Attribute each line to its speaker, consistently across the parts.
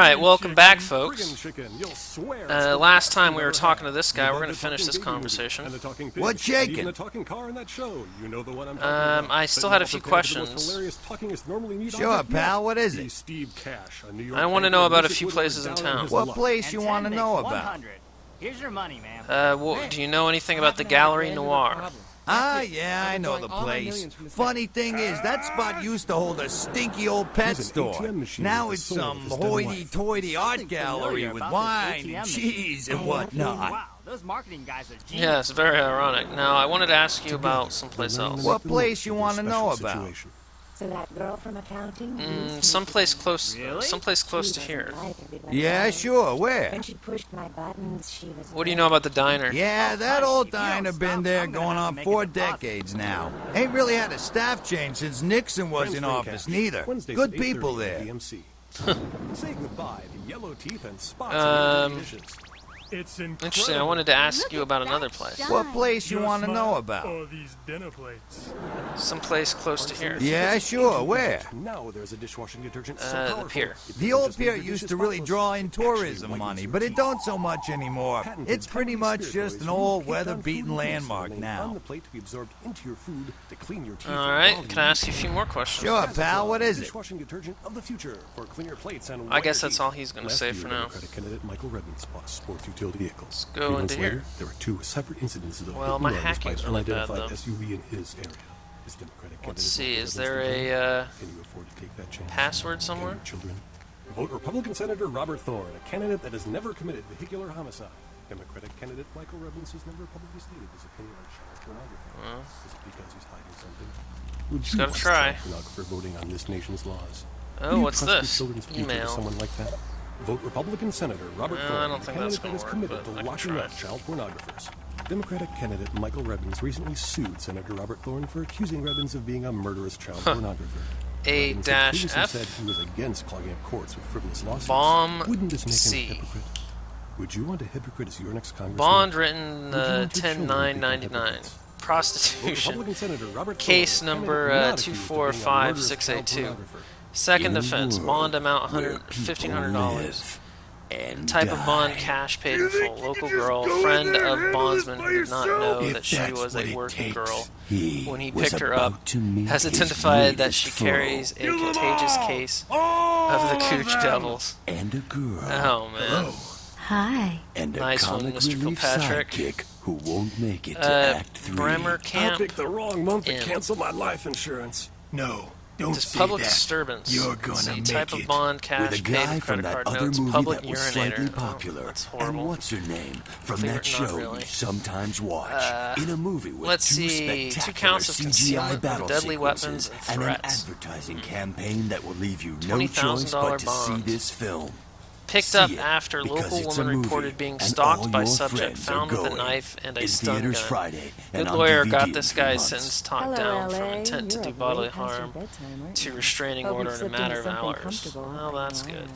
Speaker 1: Alright, welcome back, folks. Last time we were talking to this guy. We're going to finish this conversation.
Speaker 2: What's shaking?
Speaker 1: I still had a few questions.
Speaker 2: Sure, pal, what is it?
Speaker 1: I want to know about a few places in town.
Speaker 2: What place you want to know about?
Speaker 3: Here's your money, man.
Speaker 1: Do you know anything about the Gallery Noir?
Speaker 2: Ah, yeah, I know the place. Funny thing is, that spot used to hold a stinky old pet store. Now it's some hoity-toity art gallery with wine and cheese and whatnot.
Speaker 3: Wow, those marketing guys are genius.
Speaker 1: Yeah, it's very ironic. Now, I wanted to ask you about someplace else.
Speaker 2: What place you want to know about?
Speaker 4: So that girl from accounting?
Speaker 1: Someplace close to here.
Speaker 2: Yeah, sure, where?
Speaker 4: When she pushed my buttons, she was...
Speaker 1: What do you know about the diner?
Speaker 2: Yeah, that old diner been there going on 4 decades now. Ain't really had a staff change since Nixon was in office, neither. Good people there.
Speaker 5: Say goodbye to yellow teeth and spots on the dishes.
Speaker 6: It's
Speaker 1: Interesting. I wanted to ask you about another place.
Speaker 2: What place you want to know about?
Speaker 6: Oh, these dinner plates.
Speaker 1: Someplace close to here.
Speaker 2: Yeah, sure, where?
Speaker 5: Now there's a dishwashing detergent
Speaker 1: The pier.
Speaker 2: The old pier used to really draw in tourism money, but it don't so much anymore. It's pretty much just an old weather-beaten landmark now.
Speaker 1: Alright, can I ask you a few more questions?
Speaker 2: Sure, pal, what is it?
Speaker 1: I guess that's all he's going to say for now. Let's go into here.
Speaker 5: There were 2 separate incidences of
Speaker 1: Well, my hacking's really bad, though.
Speaker 5: SUV in his area. His Democratic
Speaker 1: Let's
Speaker 5: candidate
Speaker 1: see, is
Speaker 5: Can
Speaker 1: there a
Speaker 5: you afford to take that chance?
Speaker 1: password somewhere?
Speaker 5: Children. Vote Republican Senator Robert Thorne, a candidate that has never committed vehicular homicide. Democratic candidate Michael Rebbins has never publicly stated his opinion on child pornography. Is it because he's hiding something? Would
Speaker 1: Just
Speaker 5: you
Speaker 1: gotta
Speaker 5: want
Speaker 1: try.
Speaker 5: child pornographer voting on this nation's laws?
Speaker 1: Oh,
Speaker 5: Do you
Speaker 1: what's
Speaker 5: trust your
Speaker 1: this?
Speaker 5: children's future to
Speaker 1: Email.
Speaker 5: someone like that? Vote Republican Senator Robert Thorne,
Speaker 1: I don't think
Speaker 5: a
Speaker 1: that's
Speaker 5: candidate
Speaker 1: gonna
Speaker 5: that is
Speaker 1: work,
Speaker 5: committed
Speaker 1: but I
Speaker 5: to
Speaker 1: can
Speaker 5: locking
Speaker 1: try.
Speaker 5: up child pornographers. Democratic candidate Michael Rebbins recently sued Senator Robert Thorne for accusing Rebbins of being a murderous child pornographer. Rebbins had previously
Speaker 1: A-F.
Speaker 5: said he was against clogging up courts with frivolous lawsuits.
Speaker 1: Bomb
Speaker 5: Wouldn't this make
Speaker 1: C.
Speaker 5: him a hypocrite? Would you want a hypocrite as your next congressman?
Speaker 1: Bond written
Speaker 5: Would you want your children to become
Speaker 1: 10-9-99.
Speaker 5: hypocrites? Vote
Speaker 1: Prostitution.
Speaker 5: Republican Senator Robert
Speaker 1: Case
Speaker 5: Thorne, a
Speaker 1: number
Speaker 5: candidate not accused of being a murderous child
Speaker 1: 245682.
Speaker 5: pornographer.
Speaker 1: Second offense. Bond amount $1,500. Type of bond, cash paid in full. Local girl, friend of bondsman who did not know that she was a working girl when he picked her up, has identified that she carries a contagious case of the Cooch Devils.
Speaker 7: And a girl.
Speaker 1: Oh man.
Speaker 4: Hi.
Speaker 7: And a
Speaker 1: Nice one,
Speaker 7: comic
Speaker 1: Mr.
Speaker 7: relief
Speaker 1: Kilpatrick.
Speaker 7: sidekick who won't make it to Act 3.
Speaker 1: Bremer
Speaker 5: I
Speaker 1: Camp.
Speaker 5: picked the wrong month to
Speaker 1: in.
Speaker 5: cancel my life insurance. No, don't
Speaker 1: Just
Speaker 5: say
Speaker 1: public
Speaker 5: that.
Speaker 1: disturbance.
Speaker 7: You're
Speaker 1: Let's
Speaker 7: gonna
Speaker 1: see,
Speaker 7: make
Speaker 1: type of
Speaker 7: it
Speaker 1: bond, cash
Speaker 7: with a
Speaker 1: paid
Speaker 7: guy
Speaker 1: with
Speaker 7: from
Speaker 1: credit
Speaker 7: that
Speaker 1: card
Speaker 7: other
Speaker 1: notes.
Speaker 7: movie
Speaker 1: Public
Speaker 7: that was slightly
Speaker 1: urinator.
Speaker 7: popular.
Speaker 1: Oh, that's
Speaker 7: And
Speaker 1: horrible.
Speaker 7: what's her name from
Speaker 1: Favorite,
Speaker 7: that
Speaker 1: not
Speaker 7: show
Speaker 1: really.
Speaker 7: you sometimes watch? In a movie with
Speaker 1: Let's
Speaker 7: 2
Speaker 1: see, 2
Speaker 7: spectacular
Speaker 1: counts of
Speaker 7: CGI
Speaker 1: concealment
Speaker 7: battle
Speaker 1: of deadly
Speaker 7: sequences
Speaker 1: weapons and
Speaker 7: and an
Speaker 1: threats.
Speaker 7: advertising campaign that will leave you no
Speaker 1: $20,000
Speaker 7: choice but to see
Speaker 1: bond.
Speaker 7: this film.
Speaker 1: Picked
Speaker 7: See
Speaker 1: up
Speaker 7: it,
Speaker 1: after
Speaker 7: because
Speaker 1: local
Speaker 7: it's a
Speaker 1: woman
Speaker 7: movie,
Speaker 1: reported being
Speaker 7: and
Speaker 1: stalked
Speaker 7: all
Speaker 1: by
Speaker 7: your
Speaker 1: subject
Speaker 7: friends are
Speaker 1: found with a
Speaker 7: going.
Speaker 1: knife and a
Speaker 7: In
Speaker 1: stun
Speaker 7: theaters
Speaker 1: gun.
Speaker 7: Friday and
Speaker 1: Good
Speaker 7: on
Speaker 1: lawyer
Speaker 7: DVD
Speaker 1: got
Speaker 7: in
Speaker 1: this
Speaker 7: 3
Speaker 1: guy's
Speaker 7: months.
Speaker 1: sentence talked
Speaker 4: Hello,
Speaker 1: down from
Speaker 4: LA.
Speaker 1: intent to
Speaker 4: You're
Speaker 1: do
Speaker 4: up
Speaker 1: bodily
Speaker 4: way past your
Speaker 1: harm
Speaker 4: bedtime, aren't
Speaker 1: to
Speaker 4: you?
Speaker 1: restraining
Speaker 4: Hope
Speaker 1: order
Speaker 4: you've
Speaker 1: in a
Speaker 4: slipped into
Speaker 1: matter of
Speaker 4: something
Speaker 1: hours.
Speaker 4: comfortable.
Speaker 1: Well, that's
Speaker 4: Yeah.
Speaker 1: good.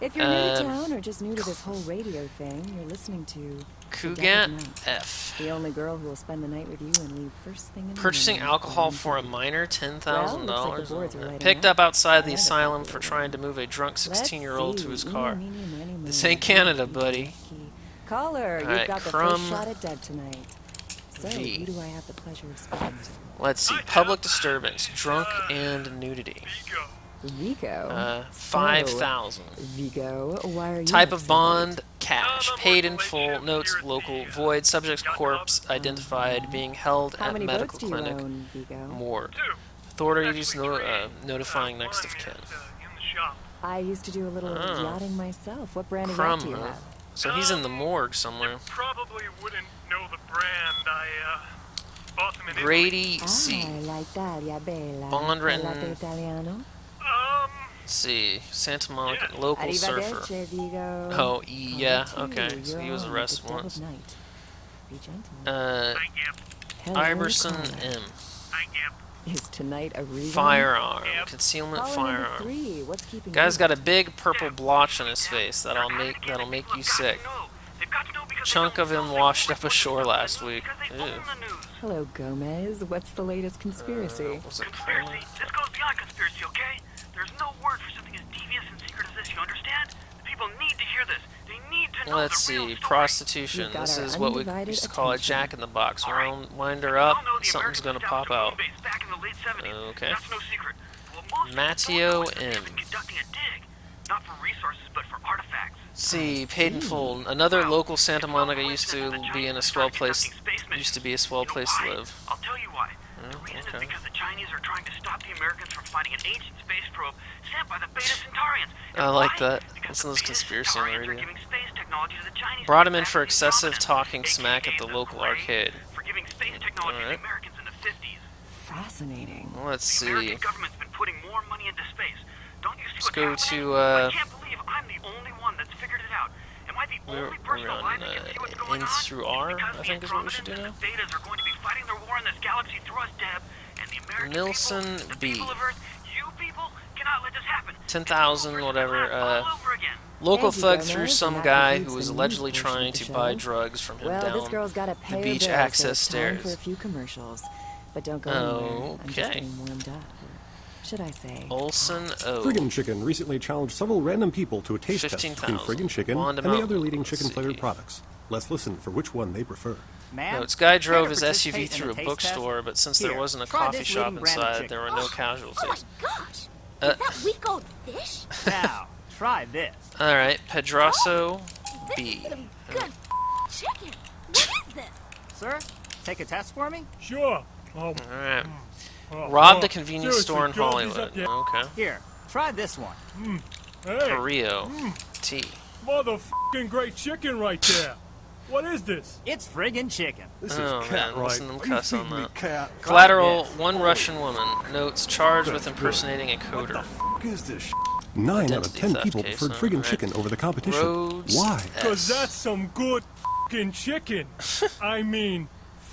Speaker 4: If you're new to town or just new to this whole radio thing, you're listening to
Speaker 1: Kugat
Speaker 4: Night,
Speaker 1: F.
Speaker 4: the only girl who will spend the night with you and leave first thing in the
Speaker 1: Purchasing
Speaker 4: morning.
Speaker 1: alcohol for a minor, $10,000.
Speaker 4: Well, looks like the boards are lighting
Speaker 1: Picked
Speaker 4: up.
Speaker 1: up outside the
Speaker 4: I have a
Speaker 1: asylum
Speaker 4: copy
Speaker 1: for
Speaker 4: of it.
Speaker 1: trying to move a drunk
Speaker 4: Let's
Speaker 1: 16-year-old to
Speaker 4: see.
Speaker 1: his car.
Speaker 4: Eeny, meeny, miny,
Speaker 1: This
Speaker 4: moe.
Speaker 1: ain't Canada, buddy.
Speaker 4: Caller,
Speaker 1: Alright,
Speaker 4: you've got the
Speaker 1: Crumb
Speaker 4: first shot at Deb tonight. So,
Speaker 1: V.
Speaker 4: who do I have the pleasure of speaking to?
Speaker 1: Let's see. Public disturbance, drunk and nudity.
Speaker 4: Vigo.
Speaker 1: 5,000.
Speaker 4: Vigo, why are you
Speaker 1: Type of
Speaker 4: upset?
Speaker 1: bond, cash, paid in full, notes local, void, subject's corpse identified, being held
Speaker 4: How
Speaker 1: at
Speaker 4: many
Speaker 1: medical
Speaker 4: votes do you
Speaker 1: clinic,
Speaker 4: own, Vigo?
Speaker 1: morgue. Authorities notifying next of kin.
Speaker 4: I used to do a little
Speaker 1: Oh.
Speaker 4: yachting myself. What brand of
Speaker 1: Crumb,
Speaker 4: yacht do you
Speaker 1: huh?
Speaker 4: have?
Speaker 1: So he's in the morgue somewhere.
Speaker 6: Probably wouldn't know the brand. I bought them in
Speaker 1: Grady
Speaker 4: Ah,
Speaker 1: C.
Speaker 4: like Talia Bella.
Speaker 1: Bond written-
Speaker 4: Latte Italiano.
Speaker 6: Italy.
Speaker 1: Let's see. Santa Monica, local surfer.
Speaker 4: Arrivederci, Vigo.
Speaker 1: Oh, yeah,
Speaker 4: On to
Speaker 1: okay.
Speaker 4: you.
Speaker 1: So he
Speaker 4: You're
Speaker 1: was
Speaker 4: on
Speaker 1: arrested
Speaker 4: the dead of
Speaker 1: once.
Speaker 4: night. Be gentle. Hello,
Speaker 1: Iverson
Speaker 4: caller.
Speaker 1: M.
Speaker 4: Is tonight a reason?
Speaker 1: Firearm. Concealment
Speaker 4: Caller number
Speaker 1: firearm.
Speaker 4: 3. What's keeping
Speaker 1: Guy's
Speaker 4: you?
Speaker 1: got a big purple blotch on his face that'll make you sick. Chunk of him washed up ashore last week. Ew.
Speaker 4: Hello, Gomez. What's the latest conspiracy?
Speaker 1: Was it Kramer?
Speaker 8: This goes beyond conspiracy, okay? There's no word for something as devious and secret as this, you understand? The people need to hear this. They need to know
Speaker 1: Let's
Speaker 8: the real
Speaker 1: see,
Speaker 8: story.
Speaker 1: prostitution.
Speaker 4: You've got
Speaker 1: This
Speaker 4: our
Speaker 1: is what we
Speaker 4: undivided
Speaker 1: used to call a
Speaker 4: attention.
Speaker 1: jack in the box.
Speaker 8: All right.
Speaker 1: Wind her
Speaker 8: We
Speaker 1: up,
Speaker 8: all know the
Speaker 1: something's
Speaker 8: Americans
Speaker 1: gonna pop
Speaker 8: established a
Speaker 1: out.
Speaker 8: moon base back in the late 70s.
Speaker 1: Okay.
Speaker 8: That's no secret. What most people
Speaker 1: Matteo
Speaker 8: don't know is that
Speaker 1: M.
Speaker 8: they've been conducting a dig, not for resources, but for artifacts.
Speaker 1: See, paid in full. Another local Santa Monica used to be in a swell place. Used to be a swell place to live.
Speaker 8: I'll tell you why. The reason is because the Chinese are trying to stop the Americans from finding an ancient space probe sent by the Beta Centaurians.
Speaker 1: I like that.
Speaker 8: Because
Speaker 1: Listen to this
Speaker 8: the Beta
Speaker 1: conspiracy on the
Speaker 8: Centaurians are
Speaker 1: radio.
Speaker 8: giving space technology to the Chinese
Speaker 1: Brought him in
Speaker 8: back
Speaker 1: for
Speaker 8: in
Speaker 1: excessive
Speaker 8: Andromeda,
Speaker 1: talking smack at
Speaker 8: aka
Speaker 1: the local
Speaker 8: Gray,
Speaker 1: arcade.
Speaker 8: For giving space technology to
Speaker 1: Alright.
Speaker 8: the Americans in the 50s.
Speaker 4: Fascinating.
Speaker 1: Let's
Speaker 8: The
Speaker 1: see.
Speaker 8: American government's been putting more money into space. Don't you see
Speaker 1: Let's
Speaker 8: what's
Speaker 1: go
Speaker 8: happening?
Speaker 1: to,
Speaker 8: I can't believe I'm the only one that's figured it out. Am I the only person
Speaker 1: we're
Speaker 8: alive
Speaker 1: on
Speaker 8: that can see what's going
Speaker 1: in
Speaker 8: on?
Speaker 1: through R,
Speaker 8: Because
Speaker 1: I think
Speaker 8: the
Speaker 1: is what we should do
Speaker 8: Andromedans
Speaker 1: now.
Speaker 8: and the Betas are going to be fighting their war in this galaxy through us, Deb. And the American
Speaker 1: Nilsson
Speaker 8: people, the
Speaker 1: B.
Speaker 8: people of Earth, you people cannot let this happen.
Speaker 1: 10,000, whatever.
Speaker 8: All over again.
Speaker 1: Local
Speaker 4: Thank you,
Speaker 1: thug
Speaker 4: Gomez,
Speaker 1: threw
Speaker 4: and
Speaker 1: some
Speaker 4: that
Speaker 1: guy
Speaker 4: concludes
Speaker 1: who was
Speaker 4: the
Speaker 1: allegedly
Speaker 4: news portion
Speaker 1: trying
Speaker 4: of the
Speaker 1: to buy
Speaker 4: show.
Speaker 1: drugs from him
Speaker 4: Well, this
Speaker 1: down
Speaker 4: girl's got to pay her
Speaker 1: beach
Speaker 4: bills, so
Speaker 1: access
Speaker 4: it's time for a
Speaker 1: stairs.
Speaker 4: few commercials. But don't go anywhere. I'm just
Speaker 1: Okay.
Speaker 4: getting warmed up. Or should I say?
Speaker 1: Olson O.
Speaker 5: Friggin' Chicken recently challenged several random people to a taste test between
Speaker 1: 15,000.
Speaker 5: Friggin' Chicken
Speaker 1: Wand
Speaker 5: and the
Speaker 1: amount.
Speaker 5: other leading
Speaker 1: Let's
Speaker 5: chicken-flavored
Speaker 1: see.
Speaker 5: products. Let's listen for which one they prefer.
Speaker 3: Man,
Speaker 1: Notes. Guy drove
Speaker 3: care
Speaker 1: his
Speaker 3: to
Speaker 1: SUV
Speaker 3: participate
Speaker 1: through a
Speaker 3: in the taste
Speaker 1: bookstore,
Speaker 3: test?
Speaker 1: but since
Speaker 3: Here,
Speaker 1: there wasn't a
Speaker 3: try
Speaker 1: coffee
Speaker 3: this
Speaker 1: shop
Speaker 3: leading brand of
Speaker 1: inside,
Speaker 3: chicken.
Speaker 1: there were no
Speaker 9: Oh my
Speaker 1: casualties.
Speaker 9: gosh! Is
Speaker 1: Uh,
Speaker 9: that week old fish?
Speaker 3: Now, try this.
Speaker 1: Alright, Pedrasso
Speaker 9: This
Speaker 1: B.
Speaker 9: is some good chicken. What is this?
Speaker 3: Sir, take a test for me?
Speaker 6: Sure.
Speaker 1: Alright. Robbed a convenience store in
Speaker 6: seriously, God,
Speaker 1: Hollywood.
Speaker 6: these are-
Speaker 1: Okay.
Speaker 3: Here, try this one.
Speaker 6: Hey,
Speaker 1: Perio T.
Speaker 6: motherfucking great chicken right there. What is this?
Speaker 3: It's friggin' chicken.
Speaker 5: This
Speaker 1: Oh,
Speaker 5: is cat
Speaker 1: man,
Speaker 5: right.
Speaker 1: listen to them
Speaker 5: Are you
Speaker 1: cuss on
Speaker 5: feeding me,
Speaker 1: that.
Speaker 5: cat?
Speaker 1: Collateral,
Speaker 3: this.
Speaker 1: one Russian woman. Notes, charged with
Speaker 5: That's
Speaker 1: impersonating a
Speaker 5: What the
Speaker 1: coder.
Speaker 5: f*** is this? 9 out of
Speaker 1: Identity
Speaker 5: 10
Speaker 1: theft
Speaker 5: people
Speaker 1: case,
Speaker 5: preferred
Speaker 1: huh?
Speaker 5: friggin'
Speaker 1: Right.
Speaker 5: chicken over the competition.
Speaker 1: Rhodes
Speaker 5: Why?
Speaker 6: Cause
Speaker 1: S.
Speaker 6: that's some good fucking chicken. I mean,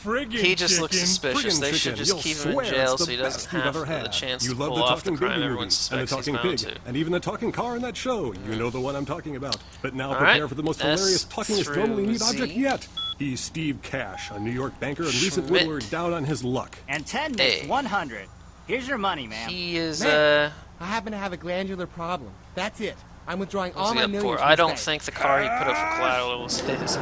Speaker 6: friggin'
Speaker 1: He just
Speaker 6: chicken.
Speaker 1: looks suspicious.
Speaker 5: Friggin'
Speaker 1: They should
Speaker 5: chicken,
Speaker 1: just
Speaker 5: you'll
Speaker 1: keep him in
Speaker 5: swear
Speaker 1: jail
Speaker 5: it's
Speaker 1: so he
Speaker 5: the
Speaker 1: doesn't
Speaker 5: best you've
Speaker 1: have
Speaker 5: ever
Speaker 1: the
Speaker 5: had.
Speaker 1: chance
Speaker 5: You
Speaker 1: to
Speaker 5: love
Speaker 1: pull
Speaker 5: the
Speaker 1: off the
Speaker 5: talking
Speaker 1: crime
Speaker 5: baby
Speaker 1: everyone
Speaker 5: movies, and the
Speaker 1: suspects he's
Speaker 5: talking
Speaker 1: bound
Speaker 5: pig,
Speaker 1: to.
Speaker 5: and even the talking car in that show. You know the one I'm talking about. But now
Speaker 1: All
Speaker 5: prepare
Speaker 1: right.
Speaker 5: for the most
Speaker 1: S
Speaker 5: hilarious talkingest
Speaker 1: through
Speaker 5: normally neat
Speaker 1: Z.
Speaker 5: object yet. He's Steve Cash, a New York banker and recent
Speaker 1: Schmidt.
Speaker 5: Woodward down on his luck.
Speaker 3: And 10 makes
Speaker 1: Hey.
Speaker 3: 100. Here's your money, ma'am.
Speaker 1: He is,
Speaker 10: Man. I happen to have a glandular problem. That's it. I'm withdrawing all my millions. from
Speaker 1: I don't
Speaker 10: this
Speaker 1: think the car he put up for collateral was his.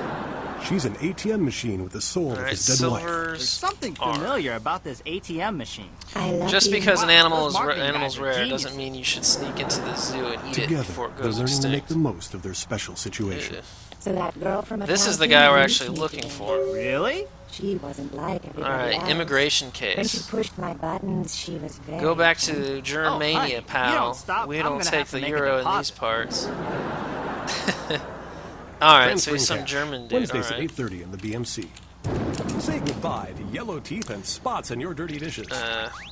Speaker 5: She's an ATM machine with the soul of
Speaker 1: Alright,
Speaker 5: his dead wife.
Speaker 3: There's
Speaker 1: silvers.
Speaker 3: something
Speaker 1: are.
Speaker 3: familiar about this ATM machine.
Speaker 4: I love
Speaker 1: Just
Speaker 4: you.
Speaker 1: because an
Speaker 3: Wow,
Speaker 1: animal
Speaker 3: those
Speaker 1: is
Speaker 3: marketing
Speaker 1: animal's
Speaker 3: guys are
Speaker 1: rare
Speaker 3: geniuses.
Speaker 1: doesn't mean you should sneak into the zoo and eat it
Speaker 5: Together,
Speaker 1: before it
Speaker 5: they're
Speaker 1: goes
Speaker 5: learning to make
Speaker 1: extinct.
Speaker 5: the most of their special situation.
Speaker 1: Ugh.
Speaker 4: So that girl from
Speaker 1: This is the
Speaker 4: accounting
Speaker 1: guy we're
Speaker 4: really
Speaker 1: actually
Speaker 4: sneaked
Speaker 1: looking
Speaker 4: in.
Speaker 1: for.
Speaker 3: Really?
Speaker 4: She wasn't like everybody
Speaker 1: Alright,
Speaker 4: else.
Speaker 1: immigration
Speaker 4: When she
Speaker 1: case.
Speaker 4: pushed my buttons, she was very...
Speaker 1: Go back to
Speaker 3: honey,
Speaker 1: Germania,
Speaker 3: you
Speaker 1: pal.
Speaker 3: don't stop,
Speaker 1: We
Speaker 3: I'm
Speaker 1: don't
Speaker 3: gonna
Speaker 1: take
Speaker 3: have to
Speaker 1: the
Speaker 3: make a
Speaker 1: euro in these
Speaker 3: deposit.
Speaker 1: parts. Alright, so
Speaker 5: Transferring
Speaker 1: he's some
Speaker 5: cash.
Speaker 1: German dude,
Speaker 5: Wednesdays at
Speaker 1: alright.
Speaker 5: 8:30 in the BMC. Say goodbye to yellow teeth and spots in your dirty dishes.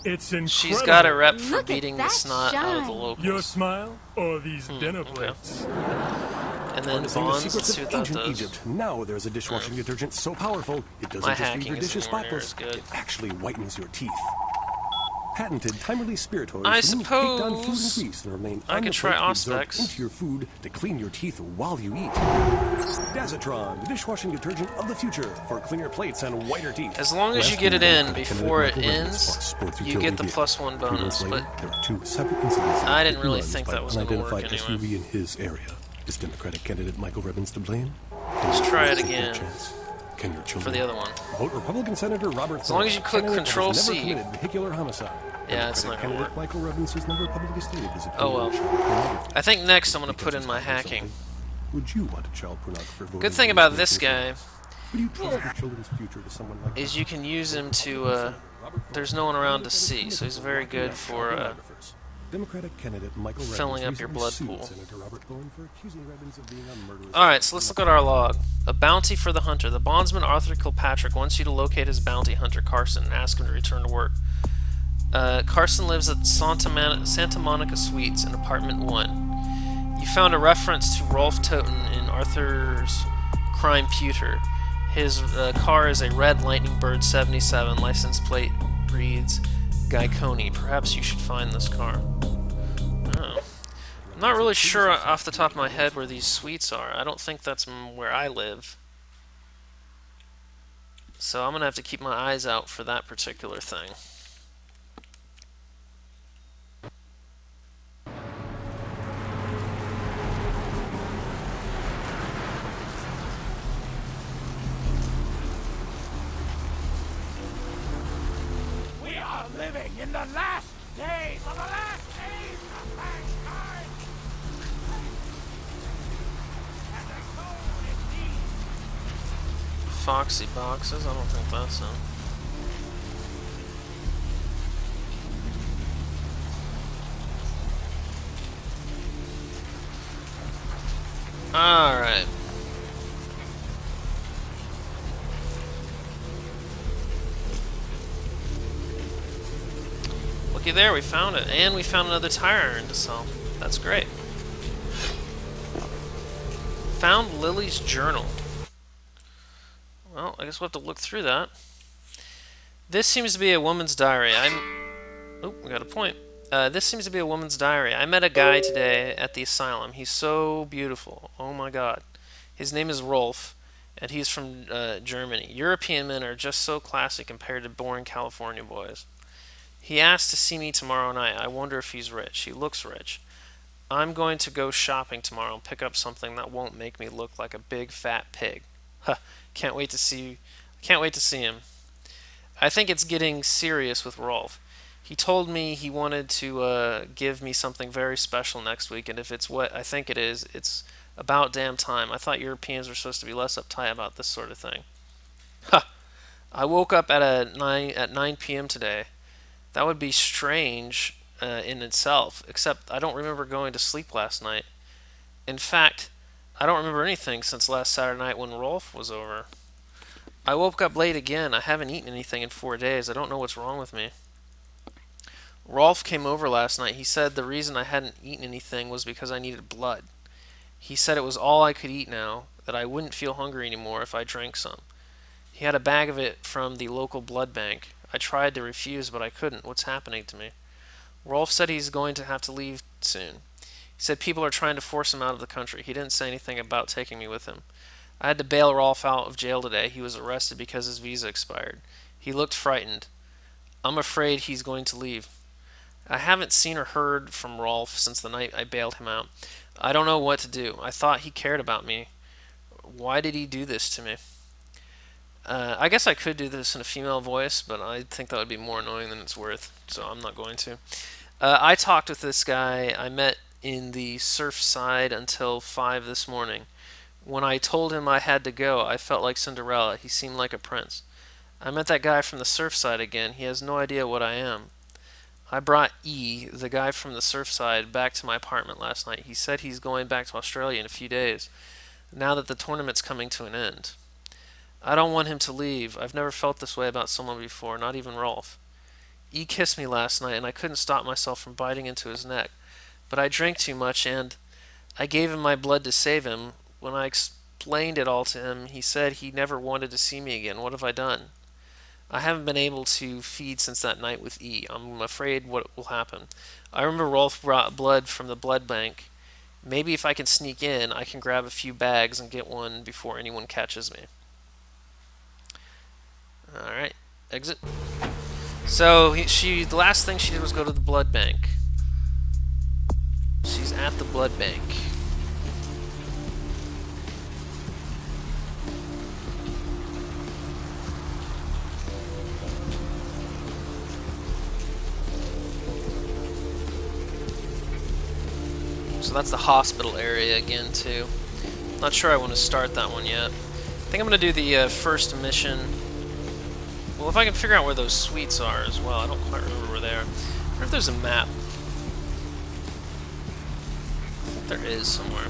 Speaker 6: It's incredible.
Speaker 1: She's got a rep for
Speaker 9: Look at
Speaker 1: beating the
Speaker 9: that
Speaker 1: snot out of the
Speaker 9: shine.
Speaker 1: locals.
Speaker 6: Your smile or these dinner
Speaker 1: okay.
Speaker 6: plates?
Speaker 1: And then
Speaker 5: Harnessing the
Speaker 1: Bonds, let's
Speaker 5: secrets
Speaker 1: see
Speaker 5: of
Speaker 1: what that
Speaker 5: ancient
Speaker 1: does.
Speaker 5: Egypt. Now there's a dishwashing detergent so powerful it doesn't
Speaker 1: My
Speaker 5: just leave
Speaker 1: hacking
Speaker 5: your dishes
Speaker 1: isn't anywhere near
Speaker 5: spotless.
Speaker 1: as good.
Speaker 5: It actually whitens your teeth. Patented time-release spiritoids
Speaker 1: I
Speaker 5: remove caked on food and
Speaker 1: suppose
Speaker 5: grease and remain
Speaker 1: I
Speaker 5: on
Speaker 1: could
Speaker 5: the
Speaker 1: try
Speaker 5: plate to absorb
Speaker 1: Auspex.
Speaker 5: into your food to clean your teeth while you eat. Dazatron, the dishwashing detergent of the future for cleaner plates and whiter teeth.
Speaker 1: As long as you
Speaker 5: Last
Speaker 1: get it
Speaker 5: week,
Speaker 1: in
Speaker 5: I
Speaker 1: before it
Speaker 5: attended Michael Reynolds'
Speaker 1: ends,
Speaker 5: Fox Sports
Speaker 1: you
Speaker 5: Utility
Speaker 1: get the
Speaker 5: vehicle.
Speaker 1: +1
Speaker 5: 3 months
Speaker 1: bonus,
Speaker 5: later,
Speaker 1: but
Speaker 5: there were 2 separate incidents of
Speaker 1: I didn't
Speaker 5: hit
Speaker 1: really
Speaker 5: runs
Speaker 1: think
Speaker 5: by
Speaker 1: that was gonna work
Speaker 5: unidentified
Speaker 1: anyway.
Speaker 5: SUV in his area. Is Democratic candidate Michael Rebbins to blame?
Speaker 1: Let's try it
Speaker 5: Take
Speaker 1: again
Speaker 5: that chance. Can your
Speaker 1: for
Speaker 5: children
Speaker 1: the other one.
Speaker 5: vote Republican Senator Robert
Speaker 1: As long as you click
Speaker 5: Thorne, candidate that
Speaker 1: Control
Speaker 5: has never
Speaker 1: C.
Speaker 5: committed vehicular homicide.
Speaker 1: Yeah, it's
Speaker 5: Democratic
Speaker 1: not gonna
Speaker 5: candidate Michael Rebbins has never publicly stated his opinion
Speaker 1: Oh well.
Speaker 5: on child pornography.
Speaker 1: I think next I'm going to
Speaker 5: Because
Speaker 1: put in
Speaker 5: he's
Speaker 1: my
Speaker 5: hiding
Speaker 1: hacking.
Speaker 5: something. Would you want a child pornographer voting
Speaker 1: Good thing
Speaker 5: for
Speaker 1: about
Speaker 5: your
Speaker 1: this
Speaker 5: future?
Speaker 1: guy
Speaker 5: Would you trust your children's future to someone like
Speaker 1: is
Speaker 5: that?
Speaker 1: you can use him to, there's no one around to see, so he's very good for,
Speaker 5: Democratic candidate Michael
Speaker 1: filling
Speaker 5: Rebbins
Speaker 1: up your
Speaker 5: recently
Speaker 1: blood
Speaker 5: sued
Speaker 1: pool.
Speaker 5: Senator Robert Thorne for accusing Rebbins of being a murderous.
Speaker 1: Alright, so let's look at our log. A bounty for the hunter. The bondsman Arthur Kilpatrick wants you to locate his bounty hunter, Carson, and ask him to return to work. Carson lives at Santa Monica Suites in apartment 1. You found a reference to Rolf Toten in Arthur's crime pewter. His car is a red Lightning Bird 77. License plate reads Gaikoni. Perhaps you should find this car. Oh. I'm not really sure off the top of my head where these suites are. I don't think that's where I live. So I'm going to have to keep my eyes out for that particular thing.
Speaker 2: In the last days of the last age of mankind. And the soul indeed.
Speaker 1: Foxy boxes? I don't think that's it. Alright. Looky there, we found it. And we found another tire iron to sell. That's great. Found Lily's journal. Well, I guess we'll have to look through that. This seems to be a woman's diary. Oh, we got a point. This seems to be a woman's diary. I met a guy today at the asylum. He's so beautiful. Oh my god. His name is Rolf, and he's from Germany. European men are just so classy compared to boring California boys. He asked to see me tomorrow night. I wonder if he's rich. He looks rich. I'm going to go shopping tomorrow and pick up something that won't make me look like a big fat pig. Huh. Can't wait to see him. I think it's getting serious with Rolf. He told me he wanted to give me something very special next week, and if it's what I think it is, it's about damn time. I thought Europeans were supposed to be less uptight about this sort of thing. Ha! I woke up at 9 p.m. today. That would be strange in itself, except I don't remember going to sleep last night. In fact, I don't remember anything since last Saturday night when Rolf was over. I woke up late again. I haven't eaten anything in 4 days. I don't know what's wrong with me. Rolf came over last night. He said the reason I hadn't eaten anything was because I needed blood. He said it was all I could eat now, that I wouldn't feel hungry anymore if I drank some. He had a bag of it from the local blood bank. I tried to refuse, but I couldn't. What's happening to me? Rolf said he's going to have to leave soon. He said people are trying to force him out of the country. He didn't say anything about taking me with him. I had to bail Rolf out of jail today. He was arrested because his visa expired. He looked frightened. I'm afraid he's going to leave. I haven't seen or heard from Rolf since the night I bailed him out. I don't know what to do. I thought he cared about me. Why did he do this to me? I guess I could do this in a female voice, but I think that would be more annoying than it's worth, so I'm not going to. I talked with this guy I met in the Surfside until 5 this morning. When I told him I had to go, I felt like Cinderella. He seemed like a prince. I met that guy from the Surfside again. He has no idea what I am. I brought E, the guy from the Surfside, back to my apartment last night. He said he's going back to Australia in a few days, now that the tournament's coming to an end. I don't want him to leave. I've never felt this way about someone before, not even Rolf. E kissed me last night, and I couldn't stop myself from biting into his neck. But I drank too much, and I gave him my blood to save him. When I explained it all to him, he said he never wanted to see me again. What have I done? I haven't been able to feed since that night with E. I'm afraid what will happen. I remember Rolf brought blood from the blood bank. Maybe if I can sneak in, I can grab a few bags and get one before anyone catches me. Alright, exit. So, the last thing she did was go to the blood bank. She's at the blood bank. So that's the hospital area again, too. Not sure I want to start that one yet. I think I'm going to do the first mission. Well, if I can figure out where those suites are as well. I don't quite remember where they are. I wonder if there's a map. I think there is somewhere.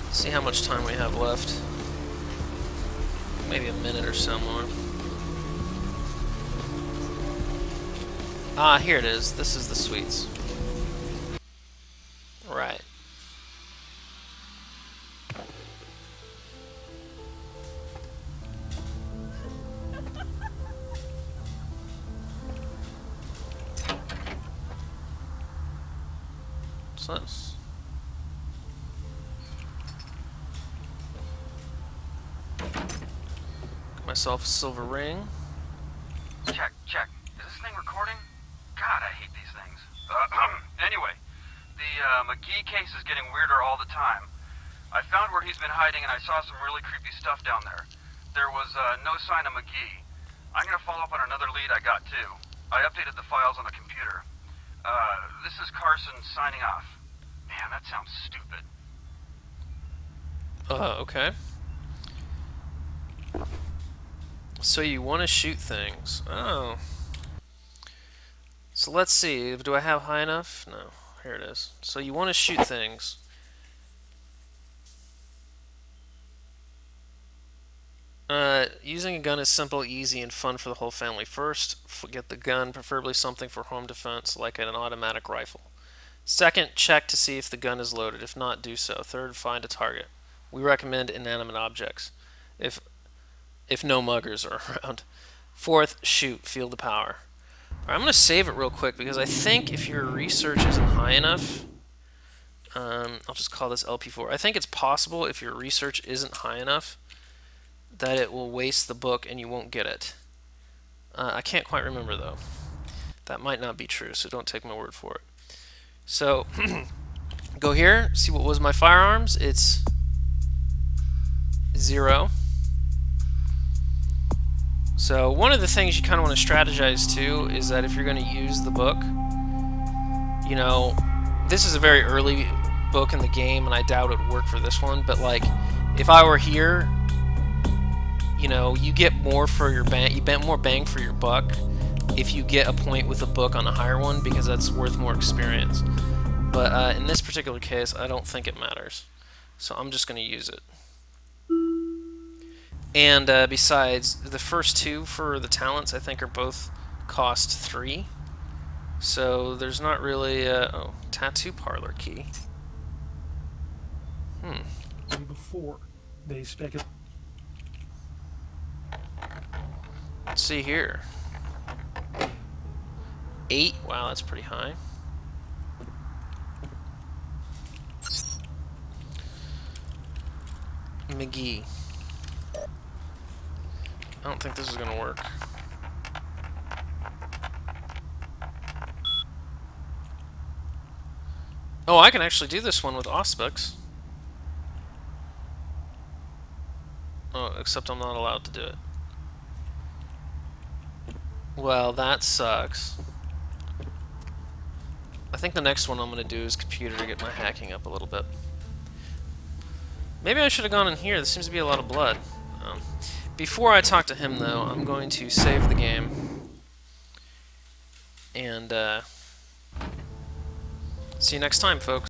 Speaker 1: Let's see how much time we have left. Maybe a minute or so more. Ah, here it is. This is the suites. Right. What's this? Got myself a silver ring.
Speaker 8: Check. Is this thing recording? God, I hate these things. Anyway, the McGee case is getting weirder all the time. I found where he's been hiding and I saw some really creepy stuff down there. There was no sign of McGee. I'm gonna follow up on another lead I got too. I updated the files on the computer. This is Carson signing off. Man, that sounds stupid.
Speaker 1: Okay. So you want to shoot things. Oh. So let's see. Do I have high enough? No. Here it is. So you want to shoot things. Using a gun is simple, easy, and fun for the whole family. First, get the gun, preferably something for home defense, like an automatic rifle. Second, check to see if the gun is loaded. If not, do so. Third, find a target. We recommend inanimate objects, if no muggers are around. Fourth, shoot. Feel the power. Alright, I'm going to save it real quick because I think if your research isn't high enough, I'll just call this LP4. I think it's possible if your research isn't high enough that it will waste the book and you won't get it. I can't quite remember though. That might not be true, so don't take my word for it. So, go here, see what was my firearms. It's 0. So one of the things you kind of want to strategize too is that if you're going to use the book, you know, this is a very early book in the game and I doubt it would work for this one, but like if I were here, you know, you get more for your bang, you get more bang for your buck if you get a point with a book on a higher one because that's worth more experience. But in this particular case, I don't think it matters. So I'm just going to use it. And besides, the first two for the talents I think are both cost 3. So there's not really oh, tattoo parlor key.
Speaker 5: Before they speculate.
Speaker 1: Let's see here. 8. Wow, that's pretty high. McGee. I don't think this is going to work. Oh, I can actually do this one with Auspex. Oh, except I'm not allowed to do it. Well, that sucks. I think the next one I'm going to do is computer to get my hacking up a little bit. Maybe I should have gone in here. There seems to be a lot of blood. Before I talk to him, though, I'm going to save the game. And see you next time, folks.